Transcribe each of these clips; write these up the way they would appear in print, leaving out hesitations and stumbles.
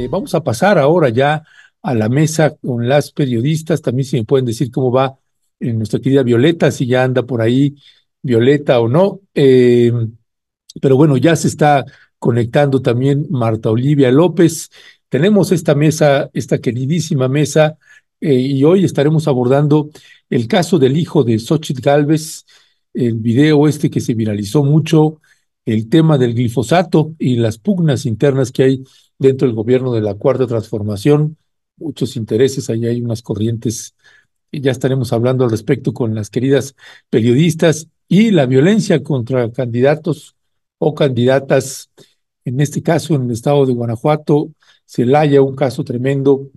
Vamos a pasar ahora ya a la mesa con las periodistas. También si me pueden decir cómo va nuestra querida Violeta, si ya anda por ahí Violeta o no. Pero bueno, ya se está conectando también Marta Olivia López. Tenemos esta mesa, esta queridísima mesa, y hoy estaremos abordando el caso del hijo de Xóchitl Gálvez, el video este que se viralizó mucho, el tema del glifosato y las pugnas internas que hay dentro del gobierno de la Cuarta Transformación, muchos intereses, ahí hay unas corrientes, y ya estaremos hablando al respecto con las queridas periodistas, y la violencia contra candidatos o candidatas, en este caso en el estado de Guanajuato, Celaya, un caso tremendo.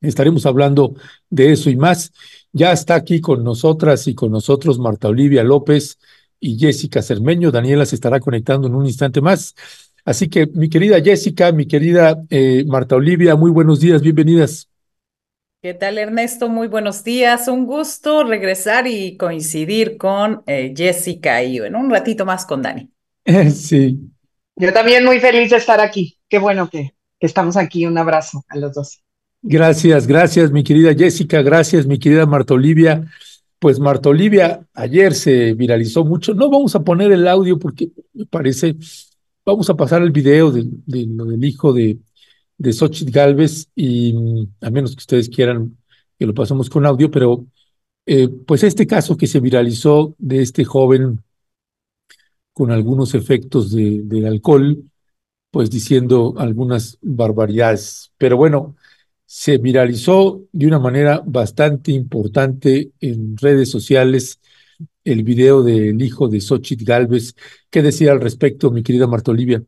Estaremos hablando de eso y más. Ya está aquí con nosotras y con nosotros Marta Olivia López y Jessica Cermeño. Daniela se estará conectando en un instante más. Así que mi querida Jessica, mi querida Marta Olivia, muy buenos días, bienvenidas. ¿Qué tal, Ernesto? Muy buenos días. Un gusto regresar y coincidir con Jessica y en un ratito más con Dani. Sí, Yo también muy feliz de estar aquí. Qué bueno que estamos aquí. Un abrazo a los dos. gracias, gracias, mi querida Jessica, gracias, mi querida Marta Olivia. Pues Marta Olivia, ayer se viralizó mucho. No vamos a poner el audio porque me parece, vamos a pasar el video de lo del hijo de Xóchitl Gálvez y a menos que ustedes quieran que lo pasemos con audio, pero pues este caso que se viralizó de este joven con algunos efectos del alcohol, pues diciendo algunas barbaridades. Pero bueno, se viralizó de una manera bastante importante en redes sociales el video del hijo de Xóchitl Gálvez. ¿Qué decía al respecto, mi querida Marta Olivia?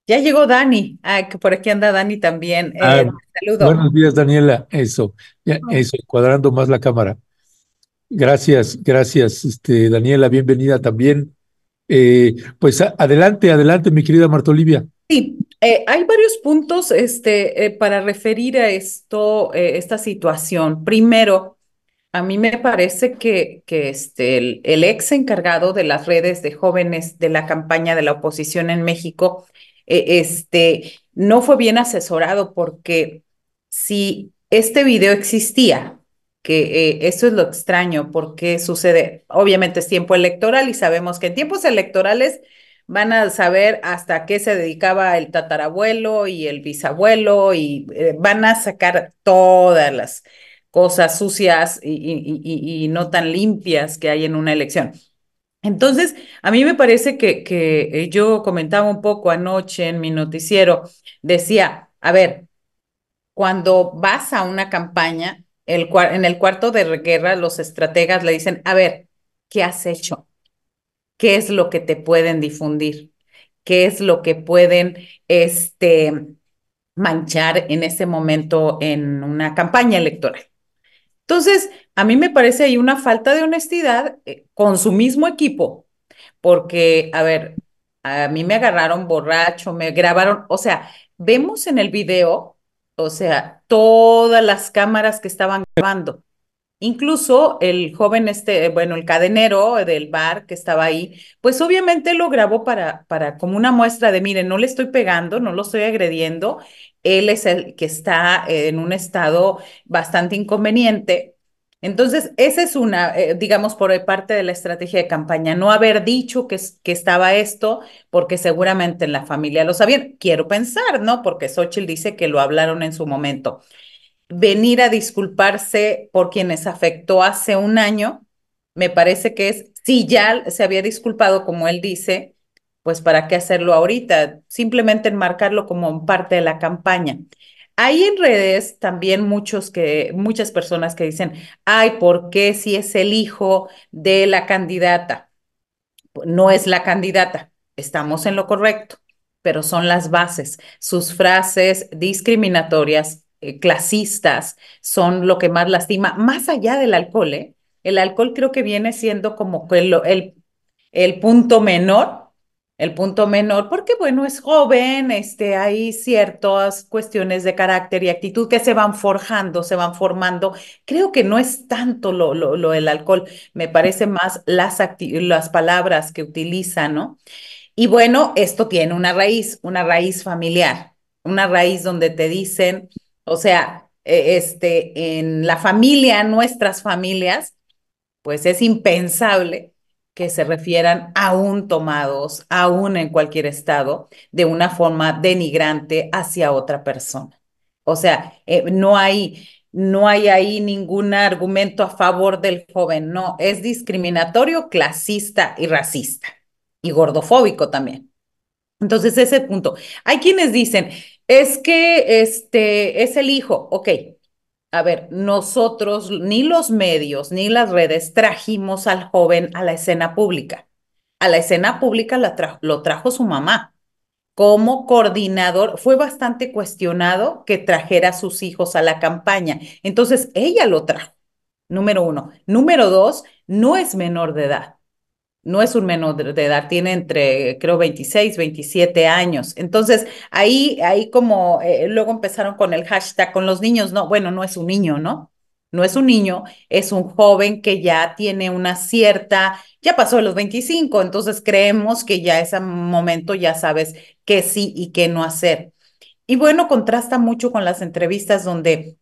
Ya llegó Dani. Ah, que por aquí anda Dani también. Ah, Te saludo. buenos días, Daniela. Eso, ya, eso, cuadrando más la cámara. Gracias, gracias, Daniela, bienvenida también. Pues adelante, adelante, mi querida Marta Olivia. Sí, hay varios puntos para referir a esto, esta situación. Primero, a mí me parece que el ex encargado de las redes de jóvenes de la campaña de la oposición en México, no fue bien asesorado porque si este video existía, que eso es lo extraño, porque sucede, obviamente es tiempo electoral y sabemos que en tiempos electorales van a saber hasta qué se dedicaba el tatarabuelo y el bisabuelo y van a sacar todas las cosas sucias y no tan limpias que hay en una elección. Entonces, a mí me parece que yo comentaba un poco anoche en mi noticiero, decía, a ver, cuando vas a una campaña, en el cuarto de guerra, los estrategas le dicen, a ver, ¿qué has hecho? ¿Qué es lo que te pueden difundir? ¿Qué es lo que pueden manchar en ese momento en una campaña electoral? Entonces, a mí me parece ahí una falta de honestidad con su mismo equipo, porque, a ver, a mí me agarraron borracho, me grabaron, o sea, vemos en el video, o sea, todas las cámaras que estaban grabando. Incluso el joven bueno, el cadenero del bar que estaba ahí, pues obviamente lo grabó para como una muestra de, miren, no le estoy pegando, no lo estoy agrediendo, él es el que está en un estado bastante inconveniente. Entonces, esa es una, digamos, por parte de la estrategia de campaña, no haber dicho que estaba esto, porque seguramente en la familia lo sabían. Quiero pensar, ¿no? Porque Xochitl dice que lo hablaron en su momento venir a disculparse por quienes afectó hace un año, me parece que es, si ya se había disculpado como él dice, pues para qué hacerlo ahorita, simplemente enmarcarlo como parte de la campaña. Hay en redes también muchas personas que dicen, ay, ¿por qué si es el hijo de la candidata? No es la candidata, estamos en lo correcto, pero son las bases. Sus frases discriminatorias, clasistas, son lo que más lastima, más allá del alcohol, ¿eh? El alcohol creo que viene siendo como que el punto menor, el punto menor, porque bueno, es joven, hay ciertas cuestiones de carácter y actitud que se van forjando, se van formando. Creo que no es tanto lo del alcohol, me parece más las palabras que utiliza, ¿no? Y bueno, esto tiene una raíz familiar, una raíz donde te dicen, o sea, en la familia, nuestras familias, pues es impensable que se refieran aún tomados, aún en cualquier estado, de una forma denigrante hacia otra persona. O sea, no hay ahí ningún argumento a favor del joven, no, es discriminatorio, clasista y racista y gordofóbico también. Entonces, ese punto. Hay quienes dicen, es que este es el hijo, ok. A ver, nosotros, ni los medios, ni las redes trajimos al joven a la escena pública. A la escena pública lo trajo su mamá. Como coordinador, fue bastante cuestionado que trajera a sus hijos a la campaña. Entonces, ella lo trajo, número uno. Número dos, no es menor de edad. No es un menor de edad, tiene entre, creo, 26, 27 años. Entonces, ahí como luego empezaron con el hashtag con los niños, no, bueno, no es un niño, ¿no? No es un niño, es un joven que ya tiene una cierta, ya pasó de los 25, entonces creemos que ya ese momento ya sabes qué sí y qué no hacer. Y bueno, contrasta mucho con las entrevistas donde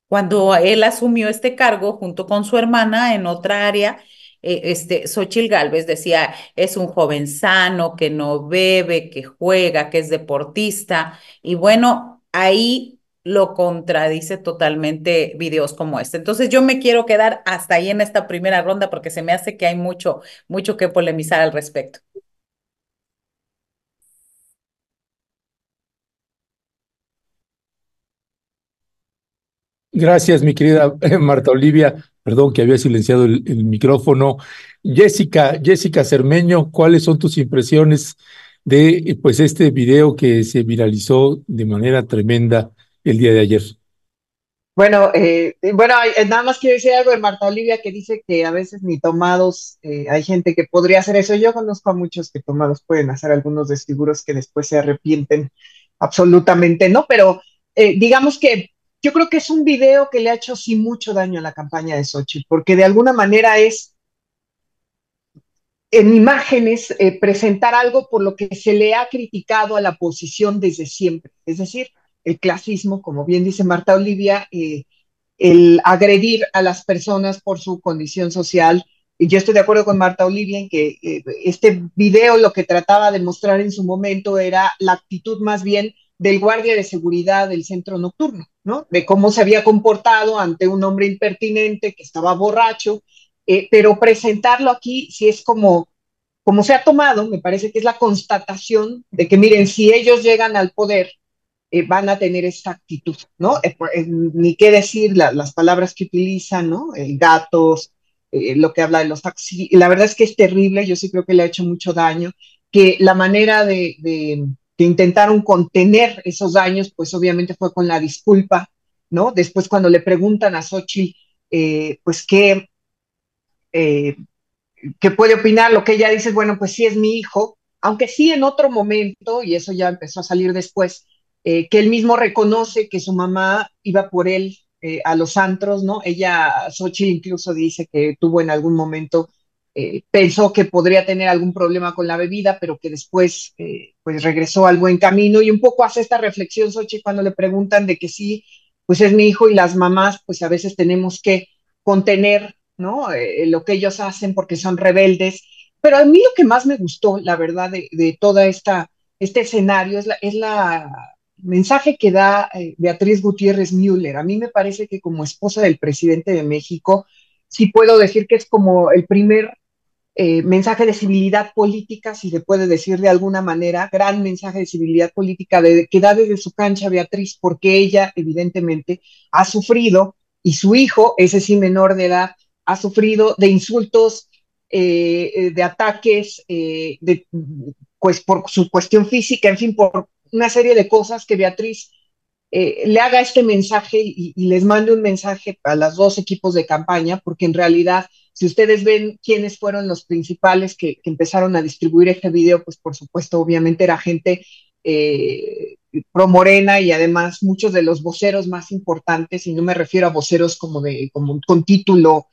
cuando él asumió este cargo junto con su hermana en otra área, Xóchitl Gálvez decía, es un joven sano, que no bebe, que juega, que es deportista. Y bueno, ahí lo contradice totalmente videos como este. Entonces yo me quiero quedar hasta ahí en esta primera ronda porque se me hace que hay mucho, mucho que polemizar al respecto. Gracias, mi querida Marta Olivia. Perdón que había silenciado el micrófono. Jessica Cermeño, ¿cuáles son tus impresiones de pues este video que se viralizó de manera tremenda el día de ayer? Nada más quiero decir algo de Marta Olivia que dice que a veces ni tomados, hay gente que podría hacer eso. Yo conozco a muchos que tomados pueden hacer algunos desfiguros que después se arrepienten. Absolutamente no, pero digamos que yo creo que es un video que le ha hecho sí mucho daño a la campaña de Xochitl, porque de alguna manera es en imágenes presentar algo por lo que se le ha criticado a la oposición desde siempre, es decir, el clasismo, como bien dice Marta Olivia, el agredir a las personas por su condición social. Y yo estoy de acuerdo con Marta Olivia en que este video lo que trataba de mostrar en su momento era la actitud más bien del guardia de seguridad del centro nocturno, ¿no? De cómo se había comportado ante un hombre impertinente que estaba borracho, pero presentarlo aquí sí es como se ha tomado, me parece que es la constatación de que, miren, si ellos llegan al poder, van a tener esta actitud, ¿no? Ni qué decir las palabras que utilizan, ¿no? Gatos, lo que habla de los taxis. La verdad es que es terrible, yo sí creo que le ha hecho mucho daño, que la manera que intentaron contener esos daños, pues obviamente fue con la disculpa, ¿no? Después cuando le preguntan a Xochitl, pues eh, qué puede opinar, lo que ella dice, bueno, pues sí es mi hijo, aunque sí en otro momento, y eso ya empezó a salir después, que él mismo reconoce que su mamá iba por él a los antros, ¿no? Ella, Xochitl incluso dice que tuvo en algún momento, pensó que podría tener algún problema con la bebida, pero que después pues regresó al buen camino y un poco hace esta reflexión Xochitl cuando le preguntan de que sí, pues es mi hijo y las mamás pues a veces tenemos que contener, ¿no? Lo que ellos hacen porque son rebeldes. Pero a mí lo que más me gustó, la verdad, de toda este escenario es la mensaje que da Beatriz Gutiérrez Müller. A mí me parece que como esposa del presidente de México, sí puedo decir que es como el primer mensaje de civilidad política, si se puede decir de alguna manera, gran mensaje de civilidad política que da desde su cancha Beatriz, porque ella evidentemente ha sufrido, y su hijo, ese sí menor de edad, ha sufrido de insultos, de ataques, pues por su cuestión física, en fin, por una serie de cosas que Beatriz le haga este mensaje y les mande un mensaje a los dos equipos de campaña, porque en realidad, si ustedes ven quiénes fueron los principales que empezaron a distribuir este video, pues por supuesto, obviamente era gente pro Morena y además muchos de los voceros más importantes, y no me refiero a voceros como con título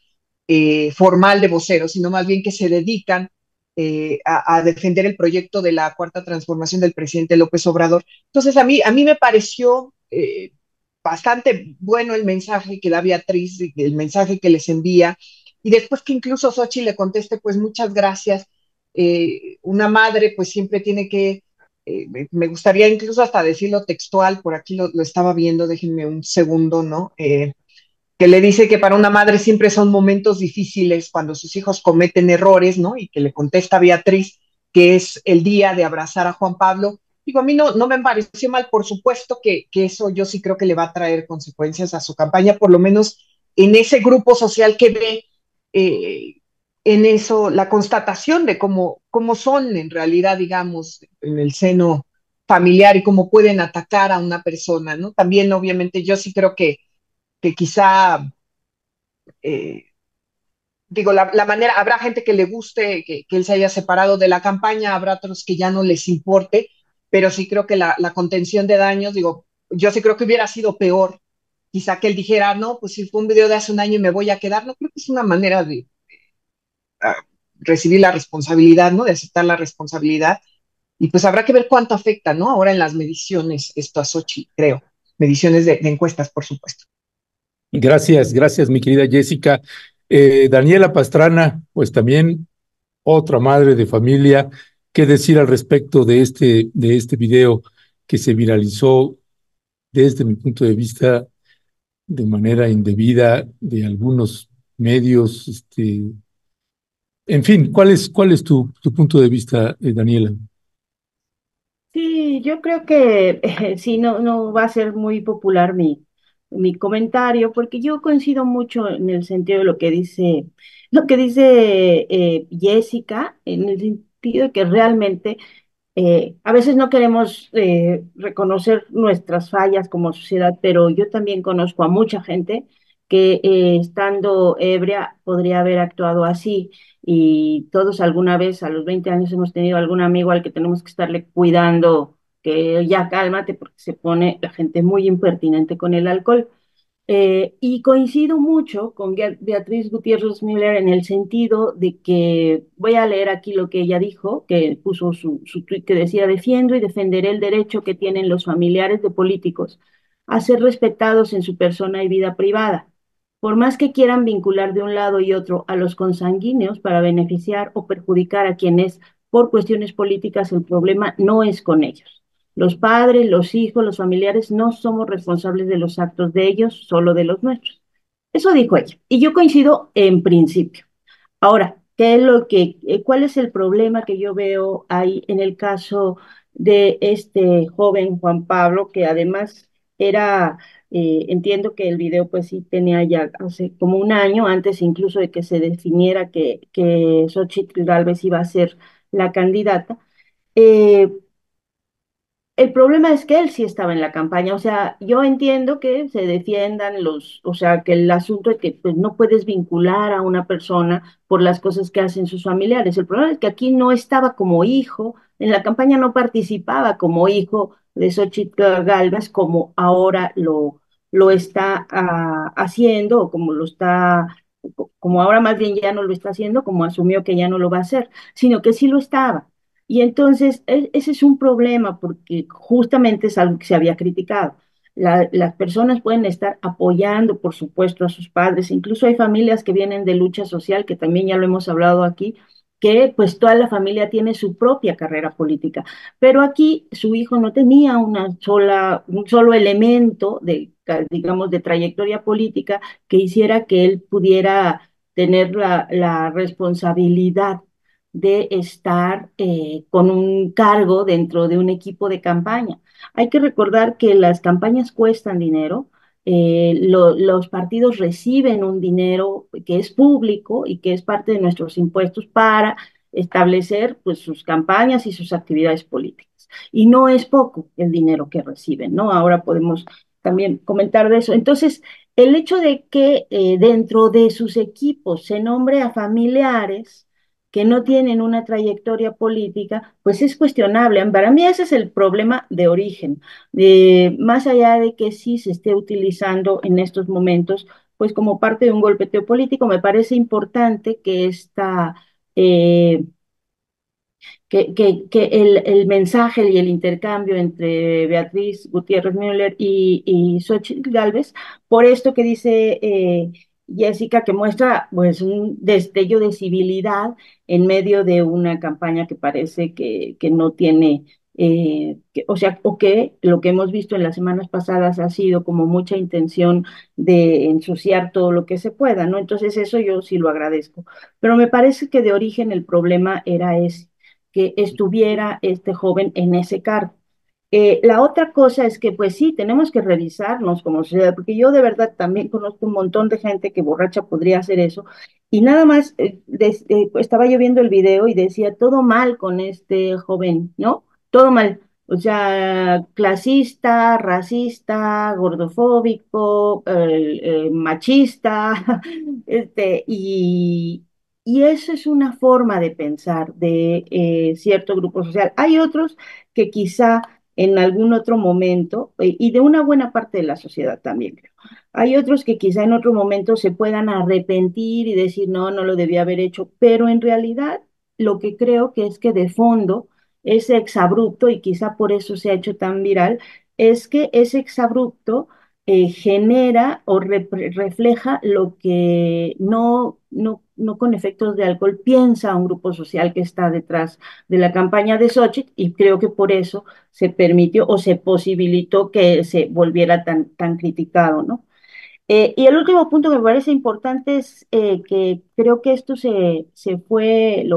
formal de voceros, sino más bien que se dedican a defender el proyecto de la cuarta transformación del presidente López Obrador. Entonces, a mí me pareció bastante bueno el mensaje que da Beatriz, el mensaje que les envía, y después que incluso Xochitl le conteste, pues muchas gracias. Una madre pues siempre tiene que, me gustaría incluso hasta decirlo textual, por aquí lo estaba viendo, déjenme un segundo, ¿no? Que le dice que para una madre siempre son momentos difíciles cuando sus hijos cometen errores, ¿no? Y que le contesta a Beatriz que es el día de abrazar a Juan Pablo. Digo, a mí no me pareció mal, por supuesto que eso yo sí creo que le va a traer consecuencias a su campaña, por lo menos en ese grupo social que ve eh, en eso la constatación de cómo son en realidad, digamos, en el seno familiar y cómo pueden atacar a una persona, ¿no? También, obviamente, yo sí creo que quizá eh, digo, la manera, habrá gente que le guste que él se haya separado de la campaña, habrá otros que ya no les importe, pero sí creo que la contención de daños, digo, yo sí creo que hubiera sido peor, quizá que él dijera, no, pues si fue un video de hace un año y me voy a quedar, no creo que es una manera de uh, recibir la responsabilidad, ¿no? De aceptar la responsabilidad, y pues habrá que ver cuánto afecta, ¿no? Ahora en las mediciones, esto a Sochi, creo, mediciones de encuestas, por supuesto. Gracias, gracias, mi querida Jessica. Daniela Pastrana, pues también otra madre de familia. ¿Qué decir al respecto de este video que se viralizó desde mi punto de vista de manera indebida de algunos medios? En fin, cuál es tu punto de vista, Daniela? Sí, yo creo que sí, no va a ser muy popular mi comentario, porque yo coincido mucho en el sentido de lo que dice Jessica, en el sentido de que realmente a veces no queremos reconocer nuestras fallas como sociedad, pero yo también conozco a mucha gente que estando ebria podría haber actuado así. Y todos alguna vez a los 20 años hemos tenido algún amigo al que tenemos que estarle cuidando, que ya cálmate porque se pone la gente muy impertinente con el alcohol. Y coincido mucho con Beatriz Gutiérrez Müller en el sentido de que voy a leer aquí lo que ella dijo, que puso su tuit que decía: defiendo y defenderé el derecho que tienen los familiares de políticos a ser respetados en su persona y vida privada, por más que quieran vincular de un lado y otro a los consanguíneos para beneficiar o perjudicar a quienes por cuestiones políticas. El problema no es con ellos. Los padres, los hijos, los familiares no somos responsables de los actos de ellos, solo de los nuestros. Eso dijo ella. Y yo coincido en principio. Ahora, ¿cuál es el problema que yo veo ahí en el caso de este joven Juan Pablo, que además era, entiendo que el video pues sí tenía ya hace como un año, antes incluso de que se definiera que Xochitl Gálvez iba a ser la candidata? eh, el problema es que él sí estaba en la campaña, o sea, yo entiendo que se defiendan o sea, que el asunto es que pues, no puedes vincular a una persona por las cosas que hacen sus familiares. El problema es que aquí no estaba como hijo, en la campaña no participaba como hijo de Xochitl Gálvez como ahora lo está haciendo, o como ahora más bien ya no lo está haciendo, como asumió que ya no lo va a hacer, sino que sí lo estaba. Y entonces ese es un problema porque justamente es algo que se había criticado. Las personas pueden estar apoyando, por supuesto, a sus padres. Incluso hay familias que vienen de lucha social, que también ya lo hemos hablado aquí, que pues toda la familia tiene su propia carrera política. Pero aquí su hijo no tenía un solo elemento digamos, de trayectoria política que hiciera que él pudiera tener la responsabilidad de estar con un cargo dentro de un equipo de campaña. Hay que recordar que las campañas cuestan dinero, los partidos reciben un dinero que es público y que es parte de nuestros impuestos para establecer pues, sus campañas y sus actividades políticas. Y no es poco el dinero que reciben, ¿no? Ahora podemos también comentar de eso. Entonces, el hecho de que dentro de sus equipos se nombre a familiares que no tienen una trayectoria política, pues es cuestionable. Para mí ese es el problema de origen, más allá de que sí se esté utilizando en estos momentos, pues como parte de un golpeteo político. Me parece importante que esta eh, que el mensaje y el intercambio entre Beatriz Gutiérrez Müller y Xóchitl Gálvez, por esto que dice Jessica, que muestra pues un destello de civilidad en medio de una campaña que parece que no tiene, o sea, o que lo que hemos visto en las semanas pasadas ha sido como mucha intención de ensuciar todo lo que se pueda, ¿no? Entonces eso yo sí lo agradezco. Pero me parece que de origen el problema era ese, que estuviera este joven en ese cargo. La otra cosa es que, pues sí, tenemos que revisarnos como sociedad, porque yo de verdad también conozco un montón de gente que borracha podría hacer eso, y nada más estaba yo viendo el video y decía todo mal con este joven, ¿no? Todo mal. O sea, clasista, racista, gordofóbico, machista, y eso es una forma de pensar de cierto grupo social. Hay otros que quizá en algún otro momento, y de una buena parte de la sociedad también creo. Hay otros que quizá en otro momento se puedan arrepentir y decir, no, no lo debía haber hecho, pero en realidad lo que creo que es que de fondo ese exabrupto, y quizá por eso se ha hecho tan viral, es que ese exabrupto genera o refleja lo que no con efectos de alcohol piensa un grupo social que está detrás de la campaña de Xochitl, y creo que por eso se permitió o se posibilitó que se volviera tan criticado, ¿no? Y el último punto que me parece importante es que creo que esto se fue,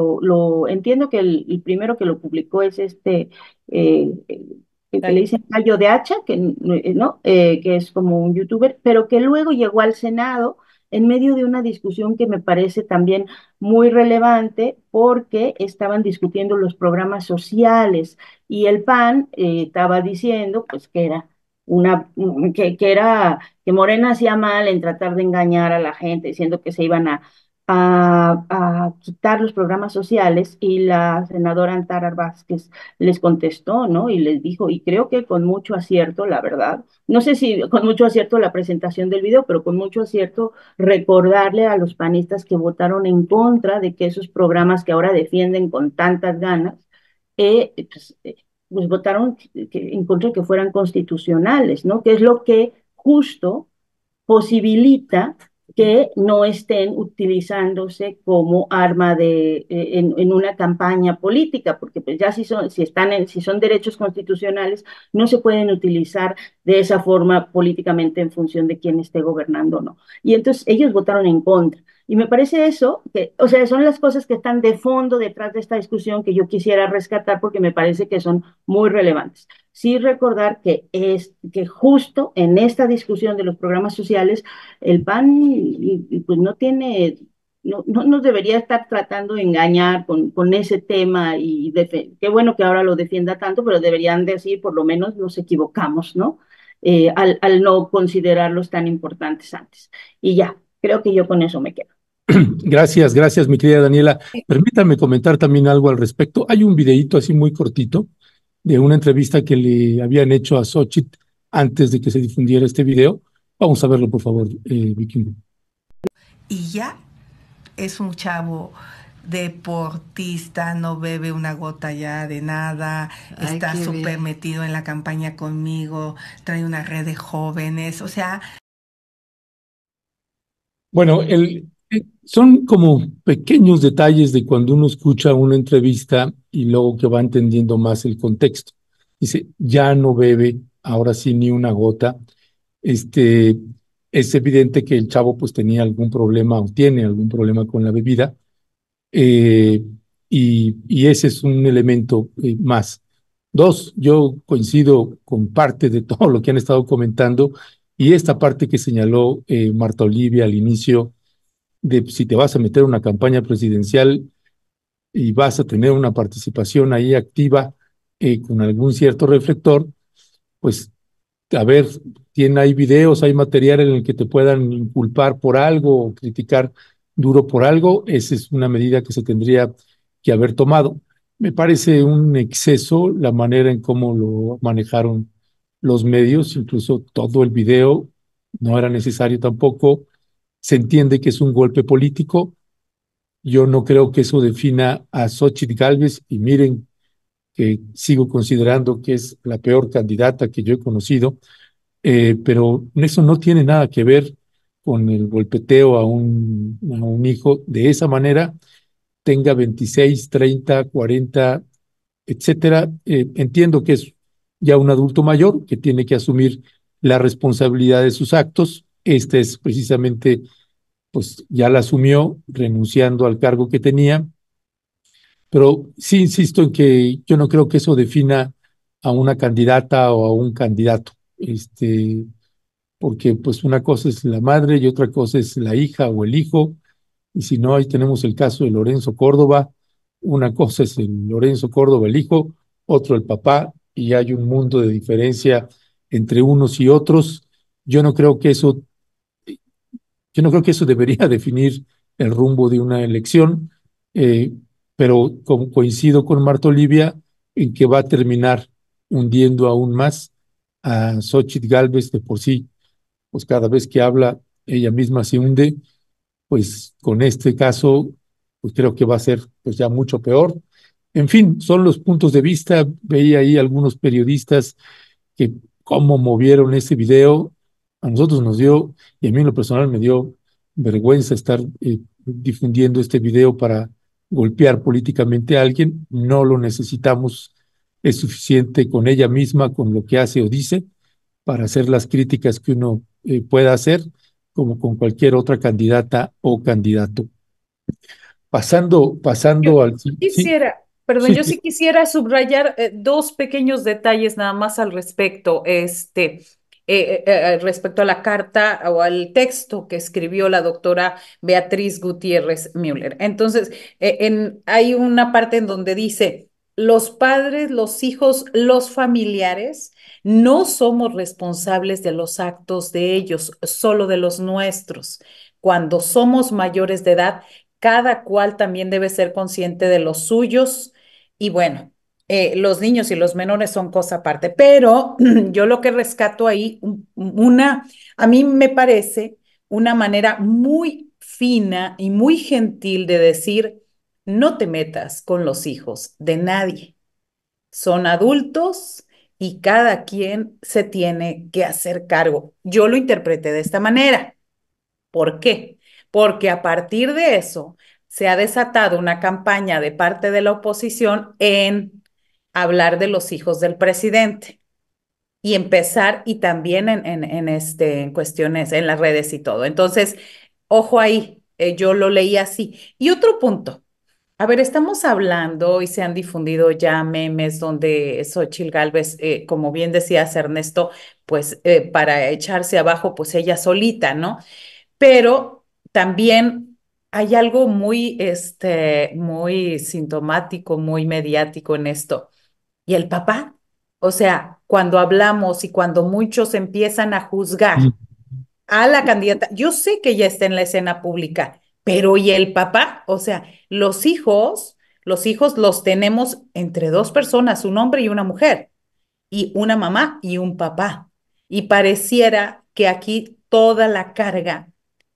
entiendo que el primero que lo publicó es eh, el que le Gallo. dicen Gallo de Hacha, ¿no? Que es como un youtuber, pero que luego llegó al Senado en medio de una discusión que me parece también muy relevante porque estaban discutiendo los programas sociales y el PAN estaba diciendo pues que era que era que Morena hacía mal en tratar de engañar a la gente, diciendo que se iban a quitar los programas sociales, y la senadora Antara Vázquez les contestó, ¿no? Y les dijo, y creo que con mucho acierto, la verdad, no sé si con mucho acierto la presentación del video, pero con mucho acierto recordarle a los panistas que votaron en contra de que esos programas que ahora defienden con tantas ganas, pues votaron en contra de que fueran constitucionales, ¿no? Que es lo que justo posibilita que no estén utilizándose como arma en una campaña política, porque pues ya si son derechos constitucionales, no se pueden utilizar de esa forma políticamente en función de quién esté gobernando o no. Y entonces ellos votaron en contra. Y me parece eso, que, o sea, son las cosas que están de fondo detrás de esta discusión que yo quisiera rescatar porque me parece que son muy relevantes. Sí recordar que justo en esta discusión de los programas sociales, el PAN pues no nos debería estar tratando de engañar con ese tema, y qué bueno que ahora lo defienda tanto, pero deberían decir por lo menos nos equivocamos, ¿no? Al no considerarlos tan importantes antes. Y ya, creo que yo con eso me quedo. Gracias, gracias, mi querida Daniela. Permítanme comentar también algo al respecto. Hay un videíto así muy cortito de una entrevista que le habían hecho a Xochitl antes de que se difundiera este video. Vamos a verlo, por favor, Vicky. Y ya es un chavo deportista, no bebe una gota ya de nada, está súper metido en la campaña conmigo, trae una red de jóvenes, o sea... Bueno, son como pequeños detalles de cuando uno escucha una entrevista y luego que va entendiendo más el contexto. Dice, ya no bebe, ahora sí ni una gota. Este, es evidente que el chavo pues tenía algún problema o tiene algún problema con la bebida, eh, y ese es un elemento más. Dos, yo coincido con parte de todo lo que han estado comentando, y esta parte que señaló Marta Olivia al inicio de si te vas a meter a una campaña presidencial y vas a tener una participación ahí activa con algún cierto reflector, pues a ver, hay videos, hay material en el que te puedan inculpar por algo o criticar duro por algo. Esa es una medida que se tendría que haber tomado. Me parece un exceso la manera en cómo lo manejaron los medios, incluso todo el video no era necesario tampoco. Se entiende que es un golpe político. Yo no creo que eso defina a Xóchitl Gálvez, y miren que sigo considerando que es la peor candidata que yo he conocido, pero eso no tiene nada que ver con el golpeteo a un hijo de esa manera, tenga 26, 30, 40, etcétera. Entiendo que es ya un adulto mayor que tiene que asumir la responsabilidad de sus actos. Este es precisamente, pues ya la asumió renunciando al cargo que tenía, pero sí insisto en que yo no creo que eso defina a una candidata o a un candidato, porque pues una cosa es la madre y otra cosa es la hija o el hijo, y si no, ahí tenemos el caso de Lorenzo Córdoba. Una cosa es el Lorenzo Córdoba, el hijo, otro el papá, y hay un mundo de diferencia entre unos y otros. Yo no creo que eso, yo no creo que eso debería definir el rumbo de una elección, eh, pero coincido con Marta Olivia en que va a terminar hundiendo aún más a Xóchitl Gálvez. De por sí, pues cada vez que habla, ella misma se hunde. Pues con este caso, pues creo que va a ser pues ya mucho peor. En fin, son los puntos de vista. Veía ahí algunos periodistas que cómo movieron ese video. A nosotros nos dio, y a mí en lo personal me dio vergüenza estar difundiendo este video para golpear políticamente a alguien. No lo necesitamos. Es suficiente con ella misma, con lo que hace o dice, para hacer las críticas que uno pueda hacer, como con cualquier otra candidata o candidato. Yo Pasando al... Sí, quisiera, perdón, sí, yo sí. sí quisiera subrayar dos pequeños detalles nada más al respecto, respecto a la carta o al texto que escribió la doctora Beatriz Gutiérrez Müller. Entonces, hay una parte en donde dice, los padres, los hijos, los familiares, no somos responsables de los actos de ellos, solo de los nuestros. Cuando somos mayores de edad, cada cual también debe ser consciente de los suyos y bueno, los niños y los menores son cosa aparte, pero yo lo que rescato ahí, a mí me parece una manera muy fina y muy gentil de decir, no te metas con los hijos de nadie, son adultos y cada quien se tiene que hacer cargo. Yo lo interpreté de esta manera. ¿Por qué? Porque a partir de eso se ha desatado una campaña de parte de la oposición en hablar de los hijos del presidente y empezar y también en cuestiones en las redes y todo. Entonces, ojo ahí, yo lo leí así. Y otro punto. A ver, estamos hablando y se han difundido ya memes donde Xóchitl Gálvez, como bien decías Ernesto, pues para echarse abajo, pues ella solita, ¿no? Pero también hay algo muy sintomático, muy mediático en esto. ¿Y el papá? O sea, cuando hablamos y cuando muchos empiezan a juzgar a la candidata, yo sé que ella está en la escena pública, pero ¿y el papá? O sea, los hijos los tenemos entre dos personas, un hombre y una mujer y una mamá y un papá. Y pareciera que aquí toda la carga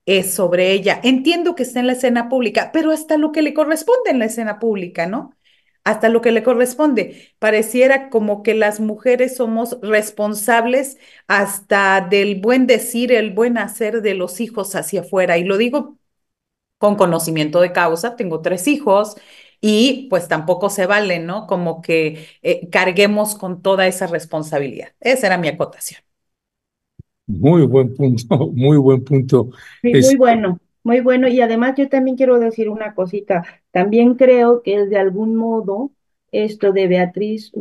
es sobre ella. Entiendo que está en la escena pública, pero hasta lo que le corresponde en la escena pública, ¿no? Hasta lo que le corresponde. Pareciera como que las mujeres somos responsables hasta del buen decir, el buen hacer de los hijos hacia afuera. Y lo digo con conocimiento de causa, tengo tres hijos y pues tampoco se vale, ¿no? Como que carguemos con toda esa responsabilidad. Esa era mi acotación. Muy buen punto, muy buen punto. Sí, muy Es, bueno, muy bueno. Y además yo también quiero decir una cosita. También creo que es de algún modo esto de Beatriz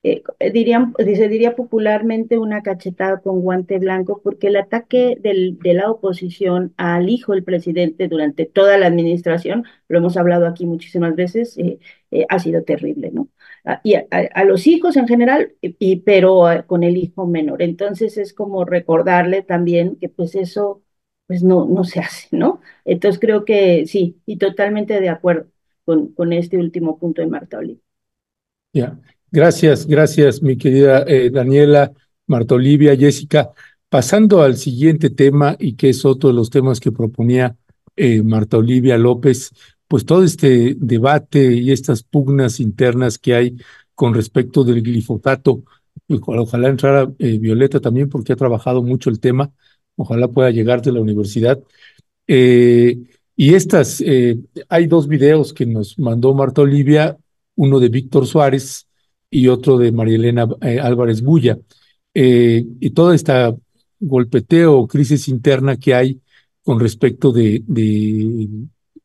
se diría popularmente una cachetada con guante blanco, porque el ataque de la oposición al hijo del presidente durante toda la administración, lo hemos hablado aquí muchísimas veces, ha sido terrible, ¿no? A los hijos en general, pero con el hijo menor. Entonces es como recordarle también que pues eso pues no se hace, ¿no? Entonces creo que sí, y totalmente de acuerdo con este último punto de Marta Olivia. ya. Gracias, gracias, mi querida Daniela, Marta Olivia, Jessica. Pasando al siguiente tema, y que es otro de los temas que proponía Marta Olivia López, pues todo este debate y estas pugnas internas que hay con respecto del glifosato. Ojalá entrara Violeta también, porque ha trabajado mucho el tema. Ojalá pueda llegar de la universidad. Eh, y hay dos videos que nos mandó Marta Olivia, uno de Víctor Suárez y otro de María Elena Álvarez Bulla. Y toda esta golpeteo o crisis interna que hay con respecto de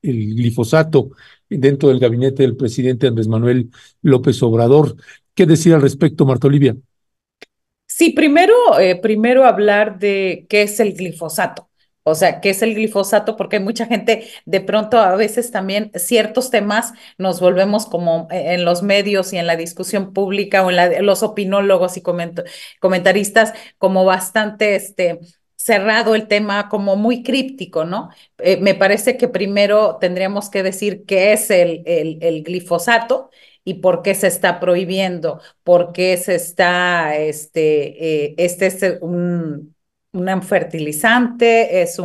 el glifosato dentro del gabinete del presidente Andrés Manuel López Obrador. ¿Qué decir al respecto, Marta Olivia? Sí, primero hablar de qué es el glifosato. O sea, ¿qué es el glifosato? Porque hay mucha gente, de pronto a veces también ciertos temas nos volvemos como en los medios y en la discusión pública o en los opinólogos y comentaristas como bastante cerrado el tema, como muy críptico, ¿no? Me parece que primero tendríamos que decir qué es el glifosato y por qué se está prohibiendo, por qué se está, este es un fertilizante, es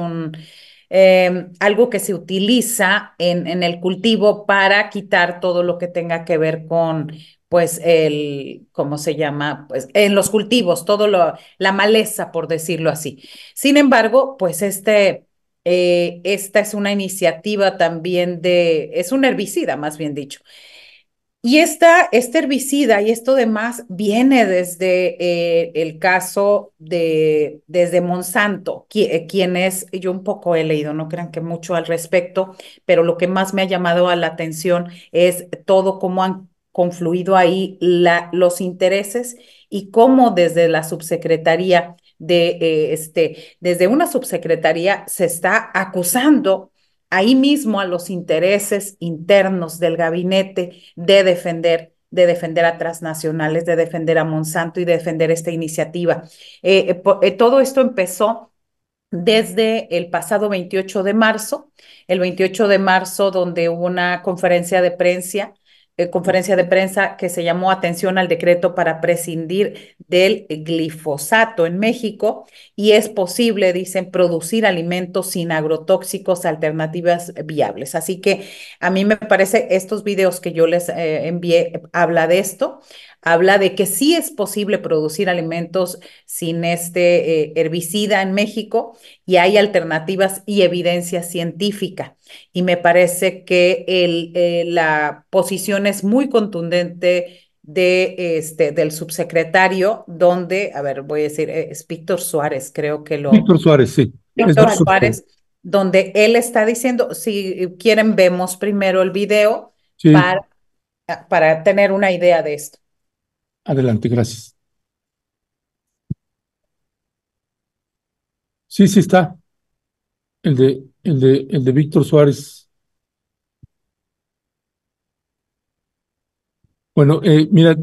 algo que se utiliza en el cultivo para quitar todo lo que tenga que ver con, pues, ¿cómo se llama? Pues, en los cultivos, la maleza, por decirlo así. Sin embargo, pues, esta es una iniciativa también es un herbicida, más bien dicho. Y este herbicida y esto demás viene desde el caso desde Monsanto, quien es, yo un poco he leído, no crean que mucho al respecto, pero lo que más me ha llamado a la atención es todo cómo han confluido ahí los intereses y cómo desde la subsecretaría desde una subsecretaría se está acusando ahí mismo a los intereses internos del gabinete de defender a transnacionales, de defender a Monsanto y de defender esta iniciativa. Todo esto empezó desde el pasado 28 de marzo, el 28 de marzo, donde hubo una conferencia de prensa que se llamó Atención al decreto para prescindir del glifosato en México y es posible, dicen, producir alimentos sin agrotóxicos, alternativas viables. Así que a mí me parece, estos videos que yo les envié, habla de esto, habla de que sí es posible producir alimentos sin este herbicida en México y hay alternativas y evidencia científica. Y me parece que la posición es muy contundente del subsecretario, donde, a ver, voy a decir, es Víctor Suárez, creo que Víctor Suárez, sí. Es Víctor Suárez, donde él está diciendo, si quieren, vemos primero el video sí. para tener una idea de esto. Adelante, gracias. Sí, sí está. El de Víctor Suárez. Bueno, mira,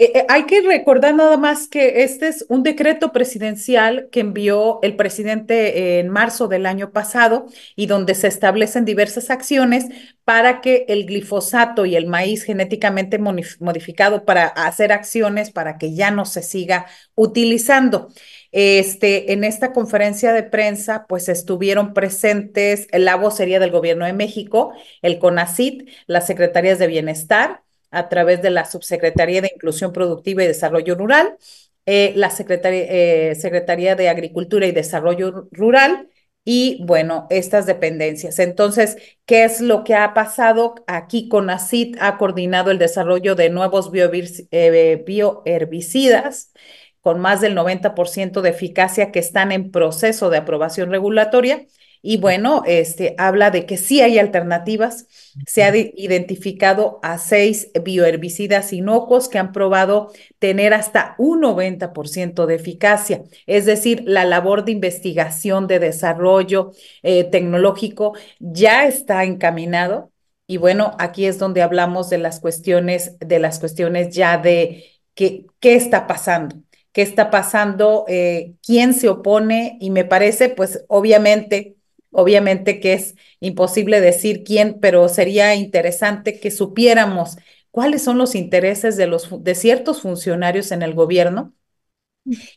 Sí. Hay que recordar nada más que este es un decreto presidencial que envió el presidente en marzo del año pasado y donde se establecen diversas acciones para que el glifosato y el maíz genéticamente modificado para hacer acciones para que ya no se siga utilizando. En esta conferencia de prensa, pues estuvieron presentes la vocería del Gobierno de México, el CONACYT, las secretarías de Bienestar, a través de la Subsecretaría de Inclusión Productiva y Desarrollo Rural, la Secretaría de Agricultura y Desarrollo Rural y, bueno, estas dependencias. Entonces, ¿qué es lo que ha pasado? Aquí CONACYT ha coordinado el desarrollo de nuevos bioherbicidas con más del 90% de eficacia que están en proceso de aprobación regulatoria. Y bueno, habla de que sí hay alternativas. Se ha identificado a 6 bioherbicidas inocuos que han probado tener hasta un 90% de eficacia. Es decir, la labor de investigación, de desarrollo tecnológico ya está encaminado. Y bueno, aquí es donde hablamos de las cuestiones ya de qué está pasando. ¿Qué está pasando? ¿Quién se opone? Y me parece, pues, obviamente que es imposible decir quién, pero sería interesante que supiéramos cuáles son los intereses de ciertos funcionarios en el gobierno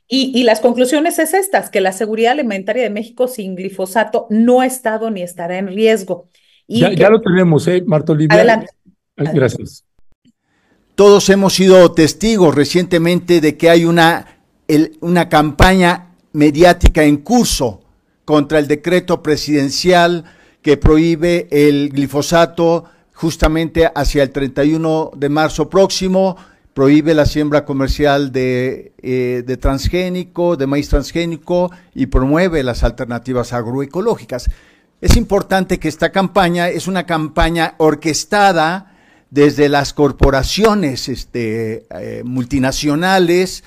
Y las conclusiones es estas, que la seguridad alimentaria de México sin glifosato no ha estado ni estará en riesgo. Ya, Y ya que, lo tenemos, Marta Olivia. adelante. Gracias. Todos hemos sido testigos recientemente de que hay una campaña mediática en curso contra el decreto presidencial que prohíbe el glifosato justamente hacia el 31 de marzo próximo, prohíbe la siembra comercial de transgénico, de maíz transgénico, y promueve las alternativas agroecológicas. Es importante que esta campaña es una campaña orquestada desde las corporaciones multinacionales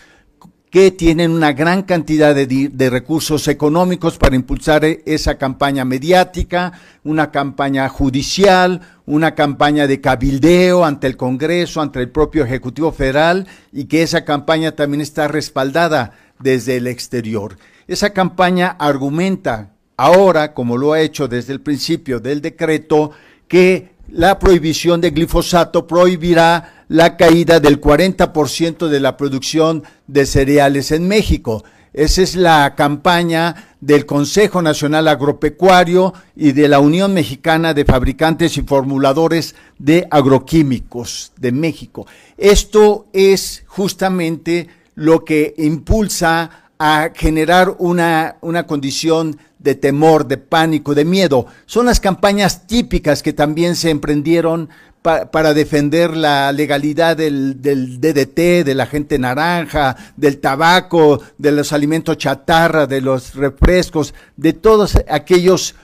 que tienen una gran cantidad de recursos económicos para impulsar esa campaña mediática, una campaña judicial, una campaña de cabildeo ante el Congreso, ante el propio Ejecutivo Federal, y que esa campaña también está respaldada desde el exterior. Esa campaña argumenta ahora, como lo ha hecho desde el principio del decreto, que la prohibición de glifosato prohibirá la caída del 40% de la producción de cereales en México. Esa es la campaña del Consejo Nacional Agropecuario y de la Unión Mexicana de Fabricantes y Formuladores de Agroquímicos de México. Esto es justamente lo que impulsa a generar una condición de temor, de pánico, de miedo. Son las campañas típicas que también se emprendieron para defender la legalidad del DDT, del agente naranja, del tabaco, de los alimentos chatarra, de los refrescos, de todos aquellos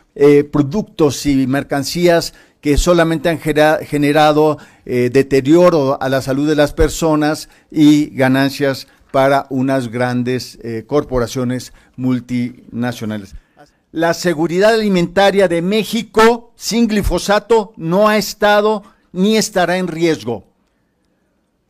productos y mercancías que solamente han generado deterioro a la salud de las personas y ganancias para unas grandes corporaciones multinacionales. La seguridad alimentaria de México sin glifosato no ha estado ni estará en riesgo.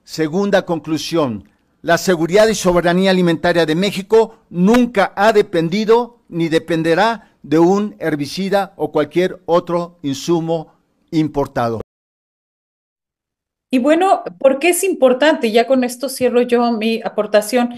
Segunda conclusión, la seguridad y soberanía alimentaria de México nunca ha dependido ni dependerá de un herbicida o cualquier otro insumo importado. Y bueno, ¿por qué es importante? Ya con esto cierro yo mi aportación,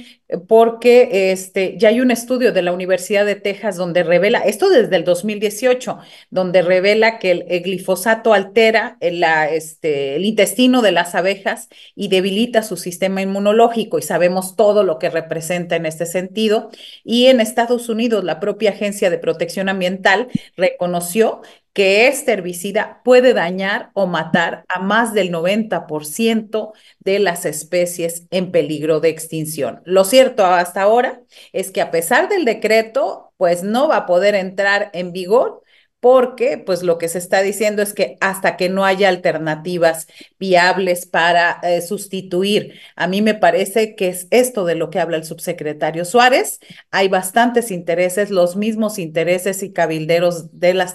porque ya hay un estudio de la Universidad de Texas donde revela, esto desde el 2018, donde revela que el glifosato altera el intestino de las abejas y debilita su sistema inmunológico, y sabemos todo lo que representa en este sentido. Y en Estados Unidos, la propia Agencia de Protección Ambiental reconoció que este herbicida puede dañar o matar a más del 90% de las especies en peligro de extinción. Lo cierto hasta ahora es que, a pesar del decreto, pues no va a poder entrar en vigor, porque pues lo que se está diciendo es que hasta que no haya alternativas viables para sustituir. A mí me parece que es esto de lo que habla el subsecretario Suárez. Hay bastantes intereses, los mismos intereses y cabilderos de las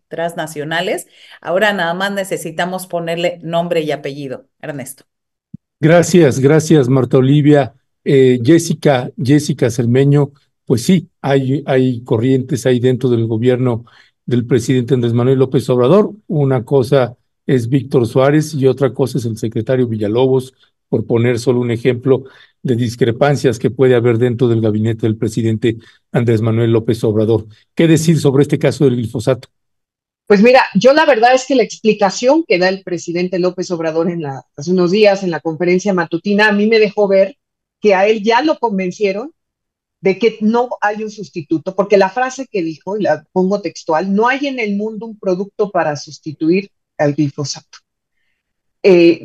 transnacionales. Ahora nada más necesitamos ponerle nombre y apellido. Ernesto. Gracias, Marta Olivia. Jessica Cermeño, pues sí, hay corrientes ahí dentro del gobierno del presidente Andrés Manuel López Obrador. Una cosa es Víctor Suárez y otra cosa es el secretario Villalobos, por poner solo un ejemplo de discrepancias que puede haber dentro del gabinete del presidente Andrés Manuel López Obrador. ¿Qué decir sobre este caso del glifosato? Pues mira, yo la verdad es que la explicación que da el presidente López Obrador hace unos días en la conferencia matutina a mí me dejó ver que a él ya lo convencieron de que no hay un sustituto, porque la frase que dijo, y la pongo textual, no hay en el mundo un producto para sustituir al glifosato.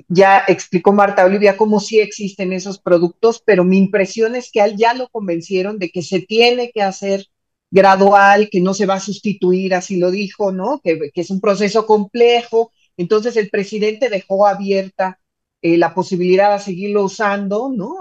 Ya explicó Marta Olivia cómo sí existen esos productos, pero mi impresión es que a él ya lo convencieron de que se tiene que hacer gradual, que no se va a sustituir, así lo dijo, ¿no? Que es un proceso complejo. Entonces el presidente dejó abierta la posibilidad de seguirlo usando, ¿no?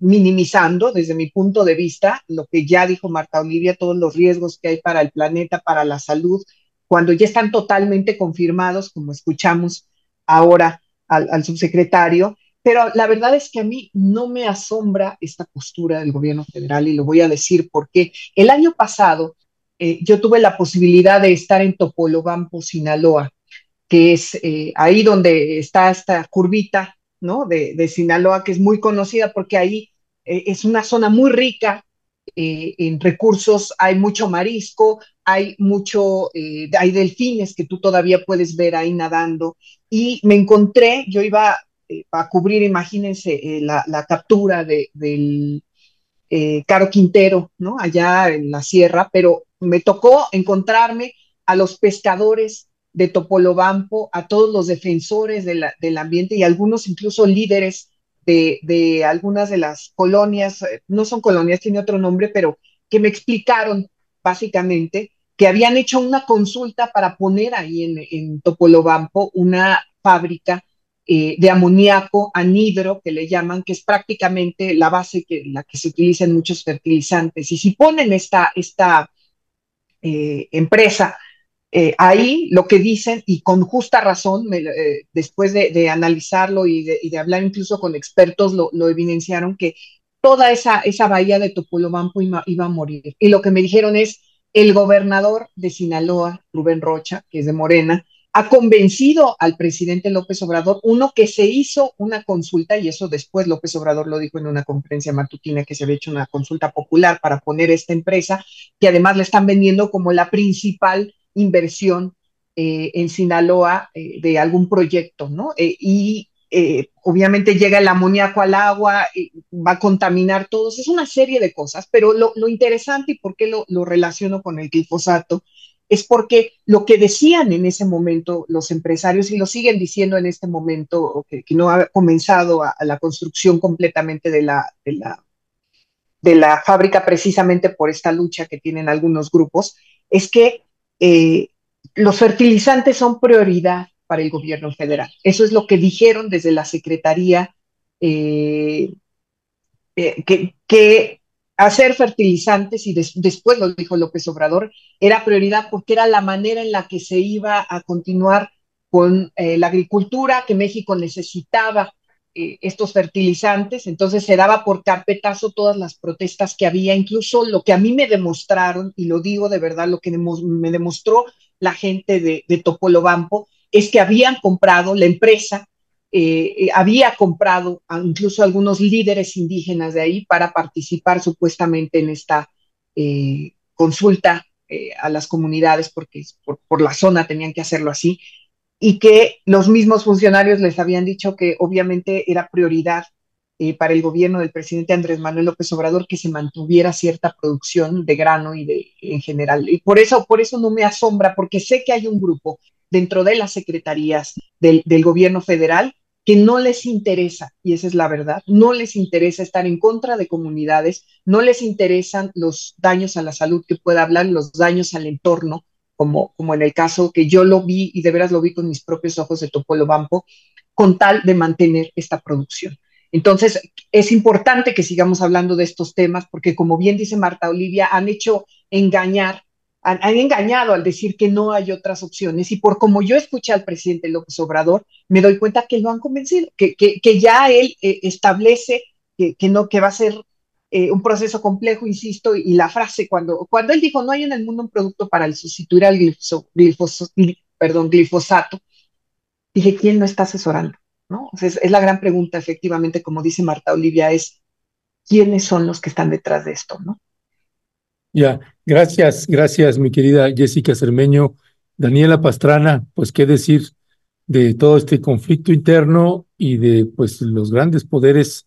Minimizando, desde mi punto de vista, lo que ya dijo Marta Olivia, todos los riesgos que hay para el planeta, para la salud, cuando ya están totalmente confirmados, como escuchamos ahora al subsecretario. Pero la verdad es que a mí no me asombra esta postura del gobierno federal, y lo voy a decir porque el año pasado yo tuve la posibilidad de estar en Topolobampo, Sinaloa, que es ahí donde está esta curvita, ¿no? de Sinaloa, que es muy conocida porque ahí es una zona muy rica en recursos, hay mucho marisco, hay delfines que tú todavía puedes ver ahí nadando. Y me encontré, yo iba a cubrir, imagínense, la captura del Caro Quintero, ¿no? Allá en la sierra, pero me tocó encontrarme a los pescadores de Topolobampo, a todos los defensores del ambiente y algunos incluso líderes de algunas de las colonias, no son colonias, tiene otro nombre, pero que me explicaron básicamente que habían hecho una consulta para poner ahí en Topolobampo una fábrica de amoníaco anhidro, que le llaman, que es prácticamente la base la que se utiliza en muchos fertilizantes. Y si ponen esta empresa ahí, lo que dicen, y con justa razón, después de analizarlo y de hablar incluso con expertos, lo evidenciaron que toda esa bahía de Topolobampo iba a morir. Y lo que me dijeron es, el gobernador de Sinaloa, Rubén Rocha, que es de Morena, ha convencido al presidente López Obrador, uno, que se hizo una consulta, y eso después López Obrador lo dijo en una conferencia matutina, que se había hecho una consulta popular para poner esta empresa, que además le están vendiendo como la principal inversión en Sinaloa de algún proyecto, ¿no? Obviamente llega el amoníaco al agua, va a contaminar todos, es una serie de cosas, pero lo interesante y por qué lo relaciono con el glifosato es porque lo que decían en ese momento los empresarios y lo siguen diciendo en este momento, que no ha comenzado a la construcción completamente de la fábrica precisamente por esta lucha que tienen algunos grupos, es que los fertilizantes son prioridad para el gobierno federal. Eso es lo que dijeron desde la Secretaría, que hacer fertilizantes, y después lo dijo López Obrador, era prioridad porque era la manera en la que se iba a continuar con la agricultura, que México necesitaba estos fertilizantes. Entonces se daba por carpetazo todas las protestas que había, incluso lo que a mí me demostraron, y lo digo de verdad, lo que me demostró la gente de Topolobampo, es que habían comprado la empresa, había comprado incluso algunos líderes indígenas de ahí para participar supuestamente en esta consulta a las comunidades, porque por la zona tenían que hacerlo así, y que los mismos funcionarios les habían dicho que obviamente era prioridad para el gobierno del presidente Andrés Manuel López Obrador que se mantuviera cierta producción de grano en general. Y por eso no me asombra, porque sé que hay un grupo dentro de las secretarías del gobierno federal que no les interesa, y esa es la verdad, no les interesa estar en contra de comunidades, no les interesan los daños a la salud que pueda hablar, los daños al entorno, como en el caso que yo lo vi, y de veras lo vi con mis propios ojos de Topolobampo, con tal de mantener esta producción. Entonces, es importante que sigamos hablando de estos temas, porque como bien dice Marta Olivia, han engañado al decir que no hay otras opciones, y por como yo escuché al presidente López Obrador, me doy cuenta que lo han convencido, que ya él establece que va a ser un proceso complejo, insisto, y la frase, cuando él dijo, no hay en el mundo un producto para sustituir al glifosato, dije, ¿quién lo está asesorando? ¿No? O sea, es la gran pregunta, efectivamente, como dice Marta Olivia, es ¿quiénes son los que están detrás de esto? ¿No? Ya, gracias, mi querida Jessica Cermeño. Daniela Pastrana, pues qué decir de todo este conflicto interno y de pues los grandes poderes,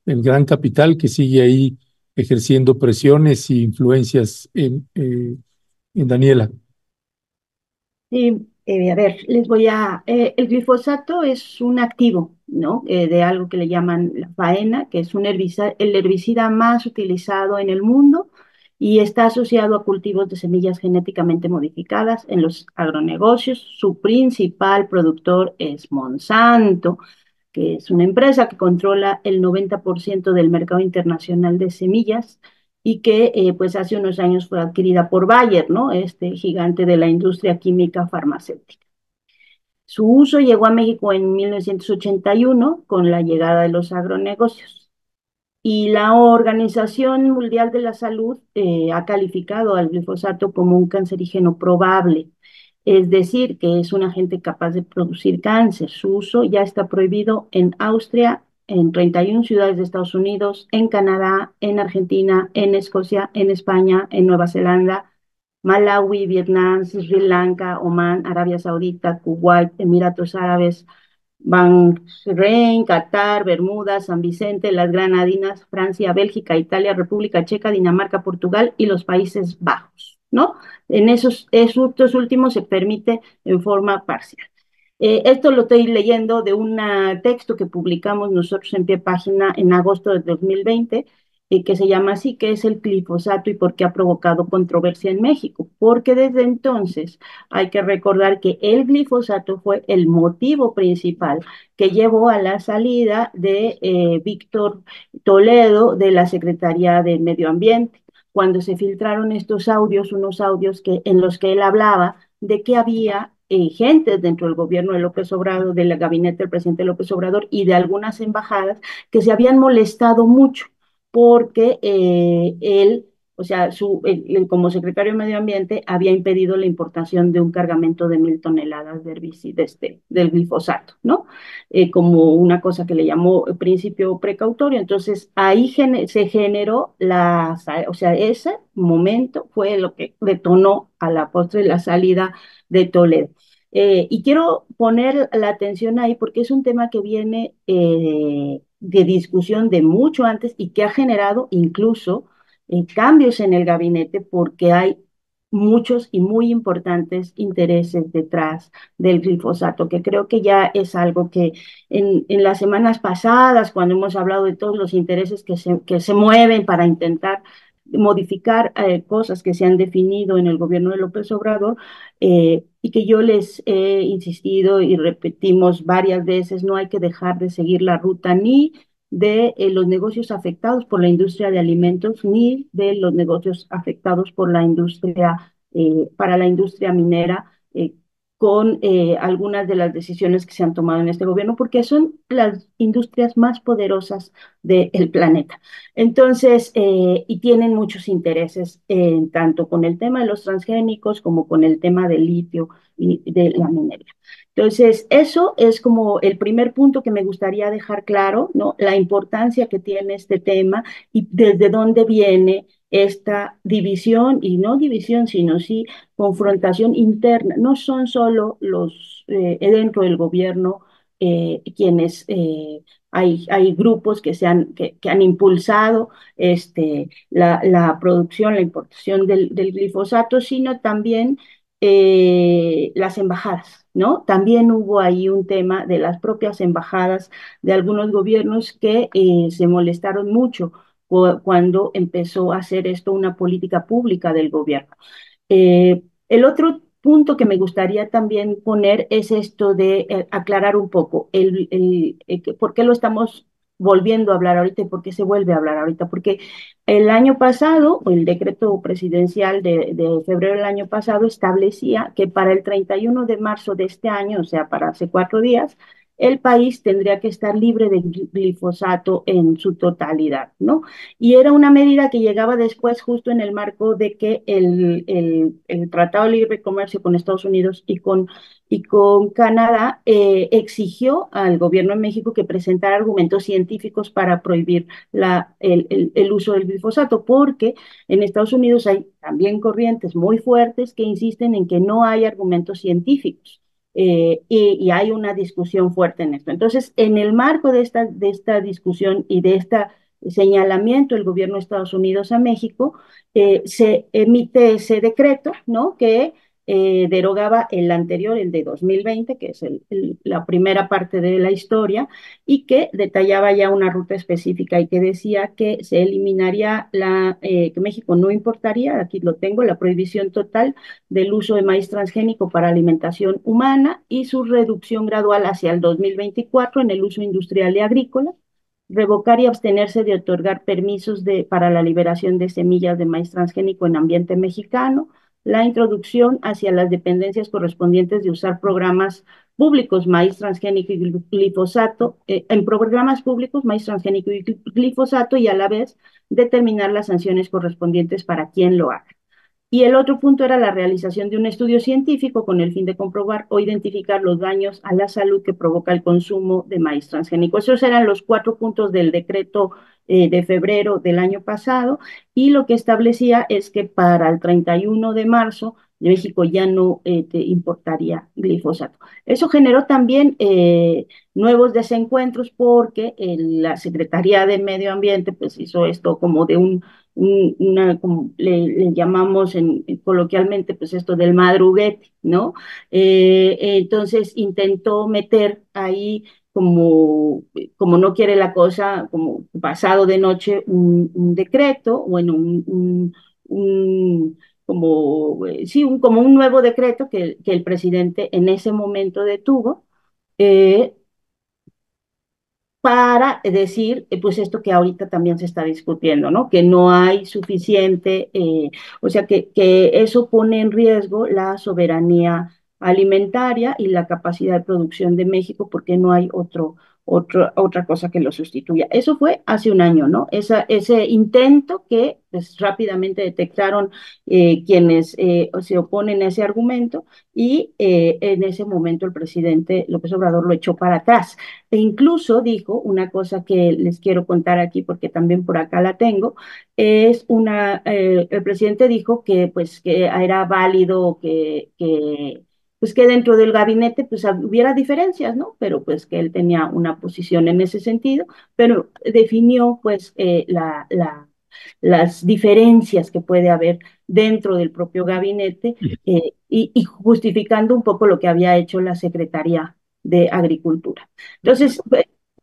el gran capital que sigue ahí ejerciendo presiones e influencias en Daniela. Sí, a ver, el glifosato es un activo, ¿no? De algo que le llaman la faena, que es el herbicida más utilizado en el mundo y está asociado a cultivos de semillas genéticamente modificadas en los agronegocios. Su principal productor es Monsanto, que es una empresa que controla el 90% del mercado internacional de semillas y que pues hace unos años fue adquirida por Bayer, ¿no? Este gigante de la industria química farmacéutica. Su uso llegó a México en 1981 con la llegada de los agronegocios. Y la Organización Mundial de la Salud ha calificado al glifosato como un cancerígeno probable, es decir, que es un agente capaz de producir cáncer. Su uso ya está prohibido en Austria, en 31 ciudades de Estados Unidos, en Canadá, en Argentina, en Escocia, en España, en Nueva Zelanda, Malawi, Vietnam, Sri Lanka, Omán, Arabia Saudita, Kuwait, Emiratos Árabes, Bahrein, Qatar, Bermudas, San Vicente, las Granadinas, Francia, Bélgica, Italia, República Checa, Dinamarca, Portugal y los Países Bajos, ¿no? En estos últimos se permite en forma parcial. Esto lo estoy leyendo de un texto que publicamos nosotros en Pie Página en agosto de 2020, que se llama así, que es el glifosato y por qué ha provocado controversia en México. Porque desde entonces hay que recordar que el glifosato fue el motivo principal que llevó a la salida de Víctor Toledo de la Secretaría de Medio Ambiente, cuando se filtraron estos audios, unos audios en los que él hablaba de que había gente dentro del gobierno de López Obrador, del gabinete del presidente López Obrador y de algunas embajadas que se habían molestado mucho porque él, o sea, como secretario de Medio Ambiente, había impedido la importación de un cargamento de 1.000 toneladas de herbicidas del glifosato, ¿no? Como una cosa que le llamó principio precautorio. Entonces, ahí se generó o sea, ese momento fue lo que detonó a la postre la salida de Toledo. Y quiero poner la atención ahí porque es un tema que viene de discusión de mucho antes y que ha generado incluso cambios en el gabinete porque hay muchos y muy importantes intereses detrás del glifosato, que creo que ya es algo que en las semanas pasadas, cuando hemos hablado de todos los intereses que se mueven para intentar modificar cosas que se han definido en el gobierno de López Obrador, y que yo les he insistido y repetimos varias veces, no hay que dejar de seguir la ruta ni de los negocios afectados por la industria de alimentos, ni de los negocios afectados por la industria, para la industria minera, con algunas de las decisiones que se han tomado en este gobierno, porque son las industrias más poderosas del planeta. Entonces, y tienen muchos intereses, tanto con el tema de los transgénicos como con el tema del litio y de la minería. Entonces, eso es como el primer punto que me gustaría dejar claro, ¿no? La importancia que tiene este tema y desde dónde viene esta división, y no división, sino sí confrontación interna. No son solo los dentro del gobierno quienes hay grupos que han impulsado la producción, la importación del glifosato, sino también las embajadas, ¿no? También hubo ahí un tema de las propias embajadas de algunos gobiernos que se molestaron mucho cuando empezó a hacer esto una política pública del gobierno. El otro punto que me gustaría también poner es esto de aclarar un poco por qué lo estamos volviendo a hablar ahorita y por qué se vuelve a hablar ahorita, porque el año pasado, el decreto presidencial de febrero del año pasado establecía que para el 31 de marzo de este año, o sea, para hace 4 días, el país tendría que estar libre de glifosato en su totalidad, ¿no? Y era una medida que llegaba después justo en el marco de que el Tratado de Libre Comercio con Estados Unidos y con Canadá exigió al gobierno de México que presentara argumentos científicos para prohibir el uso del glifosato, porque en Estados Unidos hay también corrientes muy fuertes que insisten en que no hay argumentos científicos. Y hay una discusión fuerte en esto. Entonces, en el marco de esta discusión y de este señalamiento del gobierno de Estados Unidos a México, se emite ese decreto, ¿no? Que derogaba el anterior, el de 2020, que es la primera parte de la historia, y que detallaba ya una ruta específica y que decía que se eliminaría que México no importaría, aquí lo tengo, la prohibición total del uso de maíz transgénico para alimentación humana y su reducción gradual hacia el 2024 en el uso industrial y agrícola, revocar y abstenerse de otorgar permisos para la liberación de semillas de maíz transgénico en ambiente mexicano, la introducción hacia las dependencias correspondientes de usar programas públicos, maíz transgénico y glifosato, en programas públicos, maíz transgénico y glifosato, y a la vez determinar las sanciones correspondientes para quien lo haga. Y el otro punto era la realización de un estudio científico con el fin de comprobar o identificar los daños a la salud que provoca el consumo de maíz transgénico. Esos eran los 4 puntos del decreto de febrero del año pasado, y lo que establecía es que para el 31 de marzo México ya no importaría glifosato. Eso generó también nuevos desencuentros porque la Secretaría de Medio Ambiente pues hizo esto como de como le llamamos coloquialmente, pues esto del madruguete, ¿no? Entonces intentó meter ahí como no quiere la cosa, como pasado de noche, un decreto, bueno, como un nuevo decreto que el presidente en ese momento detuvo, eh, para decir, pues esto que ahorita también se está discutiendo, ¿no? Que no hay suficiente, o sea, que eso pone en riesgo la soberanía alimentaria y la capacidad de producción de México porque no hay otra cosa que lo sustituya. Eso fue hace un año, ¿no? Ese intento que pues, rápidamente detectaron quienes se oponen a ese argumento, y en ese momento el presidente López Obrador lo echó para atrás. E incluso dijo una cosa que les quiero contar aquí porque también por acá la tengo, el presidente dijo que pues que era válido pues que dentro del gabinete pues hubiera diferencias, ¿no? Pero pues que él tenía una posición en ese sentido, pero definió pues las diferencias que puede haber dentro del propio gabinete, y justificando un poco lo que había hecho la Secretaría de Agricultura. Entonces,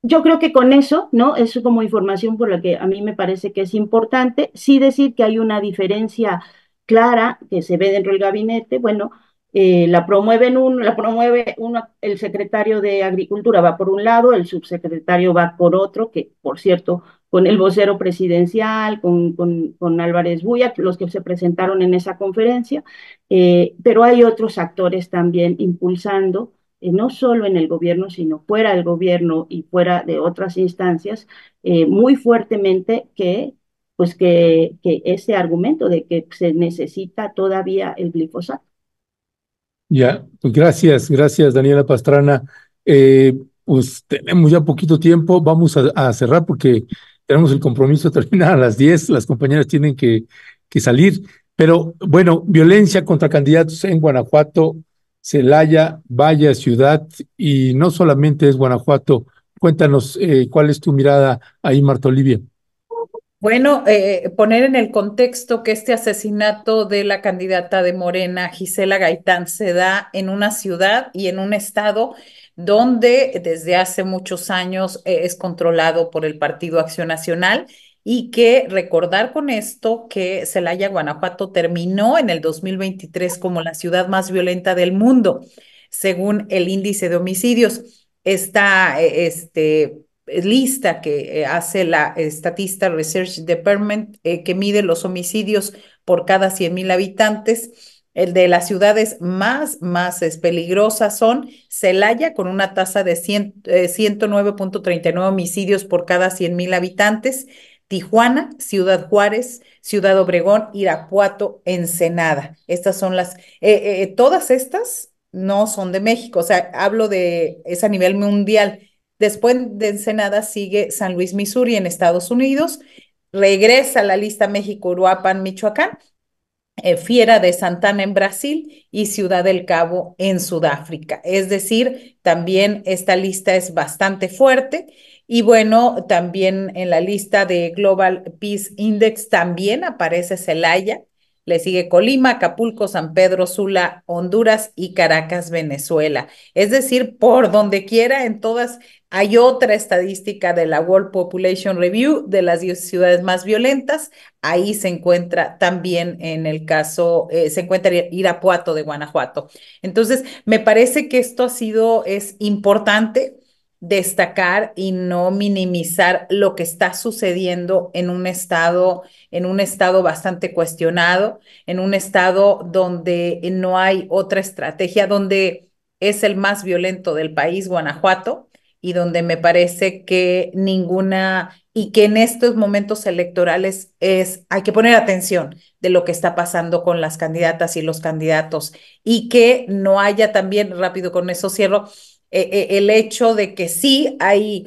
yo creo que con eso, ¿no? Es como información por la que a mí me parece que es importante. Sí decir que hay una diferencia clara que se ve dentro del gabinete. Bueno, el secretario de Agricultura va por un lado, el subsecretario va por otro, que por cierto, con el vocero presidencial, con Álvarez Buya, los que se presentaron en esa conferencia, pero hay otros actores también impulsando, no solo en el gobierno, sino fuera del gobierno y fuera de otras instancias, muy fuertemente que ese argumento de que se necesita todavía el glifosato. Ya, pues gracias Daniela Pastrana. Pues tenemos ya poquito tiempo, vamos a cerrar porque tenemos el compromiso de terminar a las 10, las compañeras tienen que salir, pero bueno, violencia contra candidatos en Guanajuato, Celaya, vaya ciudad, y no solamente es Guanajuato. Cuéntanos cuál es tu mirada ahí, Marta Olivia. Bueno, poner en el contexto que este asesinato de la candidata de Morena, Gisela Gaitán, se da en una ciudad y en un estado donde desde hace muchos años es controlado por el Partido Acción Nacional, y que recordar con esto que Celaya, Guanajuato, terminó en el 2023 como la ciudad más violenta del mundo, según el índice de homicidios. Lista que hace la Statista Research Department, que mide los homicidios por cada 100,000 habitantes. El de las ciudades más peligrosas son Celaya, con una tasa de 109.39 homicidios por cada 100,000 habitantes, Tijuana, Ciudad Juárez, Ciudad Obregón, Irapuato, Ensenada. Estas son todas estas no son de México, o sea, hablo es a nivel mundial. Después de Ensenada sigue San Luis, Missouri, en Estados Unidos. Regresa a la lista México, Uruapan, Michoacán. Fiera de Santana en Brasil y Ciudad del Cabo en Sudáfrica. Es decir, también esta lista es bastante fuerte. Y bueno, también en la lista de Global Peace Index también aparece Celaya, le sigue Colima, Acapulco, San Pedro Sula, Honduras y Caracas, Venezuela. Es decir, por donde quiera, en todas. Hay otra estadística de la World Population Review de las 10 ciudades más violentas. Ahí se encuentra también en el caso, se encuentra Irapuato de Guanajuato. Entonces, me parece que es importante destacar y no minimizar lo que está sucediendo en un estado bastante cuestionado, en un estado donde no hay otra estrategia, donde es el más violento del país, Guanajuato, y donde me parece que y que en estos momentos electorales hay que poner atención de lo que está pasando con las candidatas y los candidatos, y que no haya también, rápido con eso cierro, el hecho de que sí hay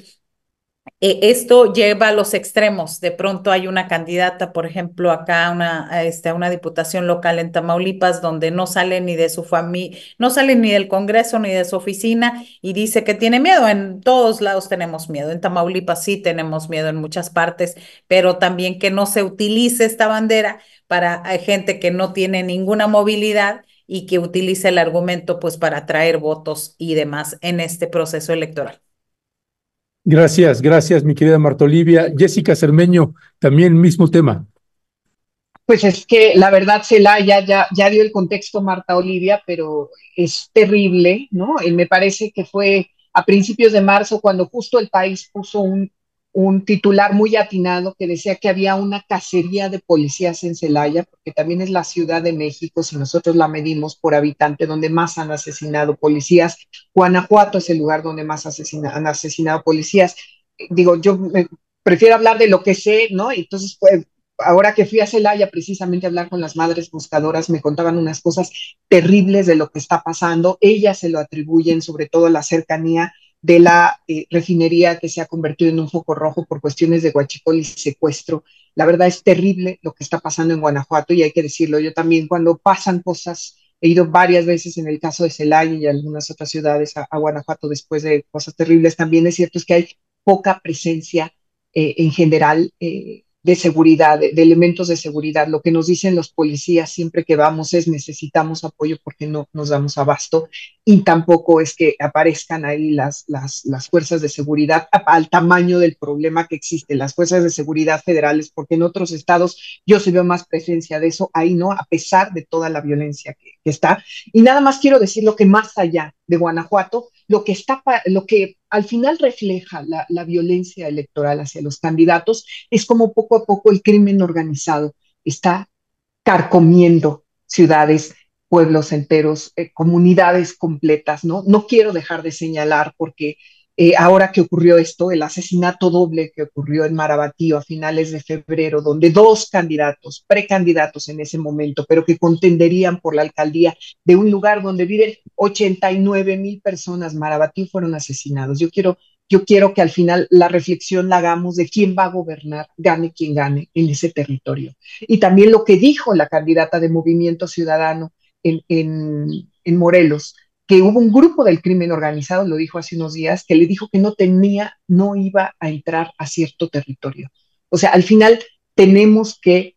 esto lleva a los extremos. De pronto hay una candidata, por ejemplo, acá a una diputación local en Tamaulipas, donde no sale ni de su familia, no sale ni del Congreso ni de su oficina, y dice que tiene miedo. En todos lados tenemos miedo. En Tamaulipas sí tenemos miedo en muchas partes, pero también que no se utilice esta bandera para gente que no tiene ninguna movilidad y que utilice el argumento pues para atraer votos y demás en este proceso electoral. Gracias, gracias, mi querida Marta Olivia. Jessica Cermeño, también mismo tema. Pues es que la verdad, Celaya ya dio el contexto Marta Olivia, pero es terrible, ¿no? Me parece que fue a principios de marzo cuando justo el país puso un titular muy atinado que decía que había una cacería de policías en Celaya, porque también es la Ciudad de México, si nosotros la medimos por habitante, donde más han asesinado policías. Guanajuato es el lugar donde más han asesinado policías. Digo, prefiero hablar de lo que sé, ¿no? Entonces, pues, ahora que fui a Celaya precisamente a hablar con las madres buscadoras, me contaban unas cosas terribles de lo que está pasando. Ellas se lo atribuyen sobre todo a la cercanía de la refinería que se ha convertido en un foco rojo por cuestiones de huachicol y secuestro. La verdad es terrible lo que está pasando en Guanajuato y hay que decirlo. Yo también cuando pasan cosas, he ido varias veces en el caso de Celaya y algunas otras ciudades a Guanajuato después de cosas terribles, también es cierto es que hay poca presencia en general de seguridad, de elementos de seguridad. Lo que nos dicen los policías siempre que vamos es necesitamos apoyo porque no nos damos abasto, y tampoco es que aparezcan ahí las fuerzas de seguridad al tamaño del problema que existe, las fuerzas de seguridad federales, porque en otros estados yo sí veo más presencia de eso, ahí no, a pesar de toda la violencia que está. Y nada más quiero decir lo que más allá de Guanajuato, lo que al final refleja la violencia electoral hacia los candidatos es como poco a poco el crimen organizado está carcomiendo ciudades, pueblos enteros, comunidades completas, ¿no? No quiero dejar de señalar porque ahora que ocurrió esto, el asesinato doble que ocurrió en Marabatío a finales de febrero, donde dos candidatos, precandidatos en ese momento, pero que contenderían por la alcaldía de un lugar donde viven 89,000 personas, Marabatío, fueron asesinados. Yo quiero que al final la reflexión la hagamos de quién va a gobernar, gane quien gane en ese territorio. Y también lo que dijo la candidata de Movimiento Ciudadano en Morelos, que hubo un grupo del crimen organizado, lo dijo hace unos días, que le dijo que no iba a entrar a cierto territorio. O sea, al final tenemos que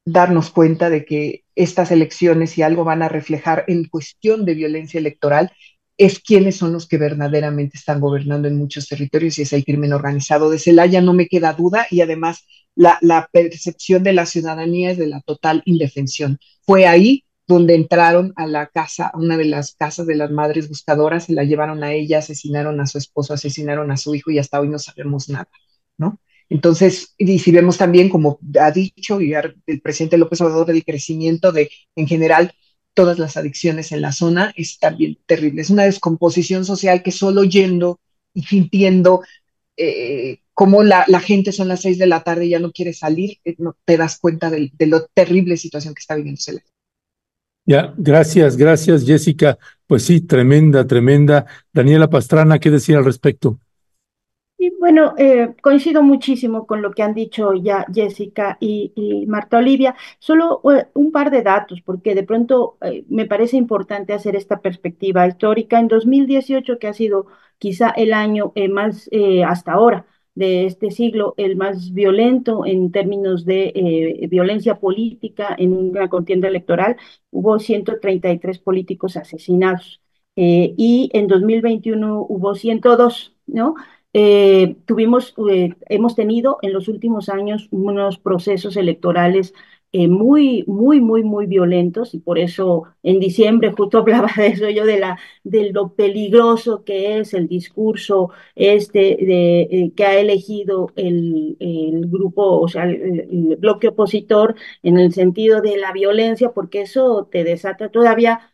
darnos cuenta de que estas elecciones, si algo van a reflejar en cuestión de violencia electoral, es quiénes son los que verdaderamente están gobernando en muchos territorios y es el crimen organizado. De Celaya no me queda duda y además la percepción de la ciudadanía es de la total indefensión. Fue ahí donde entraron a la casa, a una de las casas de las madres buscadoras, se la llevaron a ella, asesinaron a su esposo, asesinaron a su hijo y hasta hoy no sabemos nada, ¿no? Entonces, y si vemos también, como ha dicho y el presidente López Obrador, el crecimiento de, en general, todas las adicciones en la zona, es también terrible. Es una descomposición social que solo yendo y sintiendo cómo la gente son las 6 de la tarde y ya no quiere salir, no te das cuenta de lo terrible situación que está viviendo Celaya. Ya, gracias, gracias, Jessica. Pues sí, tremenda, tremenda. Daniela Pastrana, ¿qué decir al respecto? Y bueno, coincido muchísimo con lo que han dicho ya Jessica y Marta Olivia. Solo un par de datos, porque de pronto me parece importante hacer esta perspectiva histórica. En 2018, que ha sido quizá el año más hasta ahora de este siglo, el más violento en términos de violencia política en una contienda electoral, hubo 133 políticos asesinados. Y en 2021 hubo 102, ¿no? Hemos tenido en los últimos años unos procesos electorales muy, muy, muy, muy violentos y por eso en diciembre justo hablaba de eso yo de lo peligroso que es el discurso que ha elegido el grupo, o sea, el bloque opositor en el sentido de la violencia, porque eso te desata todavía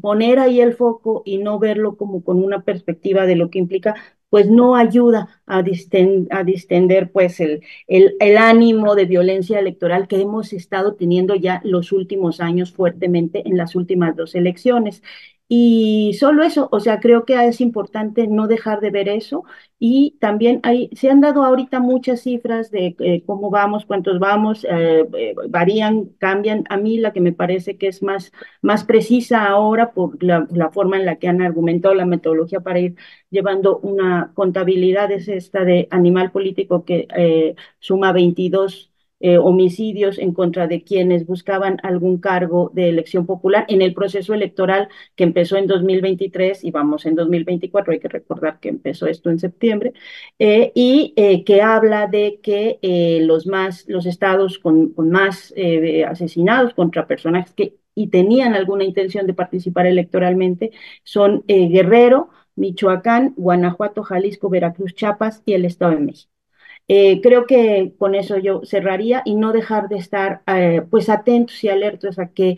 poner ahí el foco y no verlo como con una perspectiva de lo que implica pues no ayuda a distender pues el ánimo de violencia electoral que hemos estado teniendo ya los últimos años fuertemente en las últimas 2 elecciones. Y solo eso, o sea, creo que es importante no dejar de ver eso. Y también se han dado ahorita muchas cifras de cómo vamos, cuántos vamos, varían, cambian. A mí la que me parece que es más precisa ahora por la forma en la que han argumentado la metodología para ir llevando una contabilidad es esta de Animal Político que suma 22 homicidios en contra de quienes buscaban algún cargo de elección popular en el proceso electoral que empezó en 2023 y vamos en 2024, hay que recordar que empezó esto en septiembre, que habla de que los estados con más asesinados contra personas que y tenían alguna intención de participar electoralmente son Guerrero, Michoacán, Guanajuato, Jalisco, Veracruz, Chiapas y el Estado de México. Creo que con eso yo cerraría y no dejar de estar pues atentos y alertos a que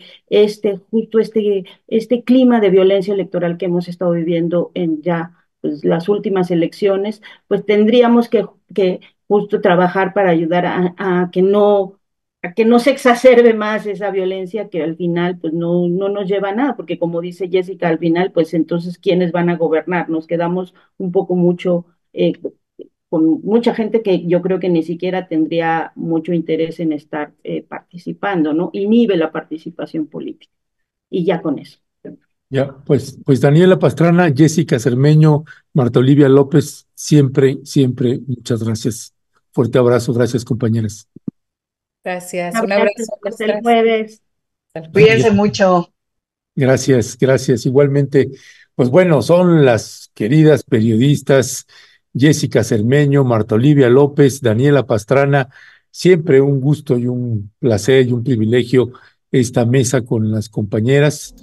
justo este clima de violencia electoral que hemos estado viviendo en ya pues, las últimas elecciones, pues tendríamos que justo trabajar para ayudar a que no se exacerbe más esa violencia que al final pues no nos lleva a nada, porque como dice Jessica, al final pues entonces ¿quiénes van a gobernar? Nos quedamos un poco mucho con mucha gente que yo creo que ni siquiera tendría mucho interés en estar participando, ¿no? Inhibe la participación política. Y ya con eso. Ya, pues Daniela Pastrana, Jessica Cermeño, Marta Olivia López, siempre, muchas gracias. Fuerte abrazo, gracias compañeras. Gracias, un abrazo. Hasta el jueves. Cuídense mucho. Gracias. Igualmente, pues bueno, son las queridas periodistas Jessica Cermeño, Marta Olivia López, Daniela Pastrana. Siempre un gusto y un placer y un privilegio esta mesa con las compañeras.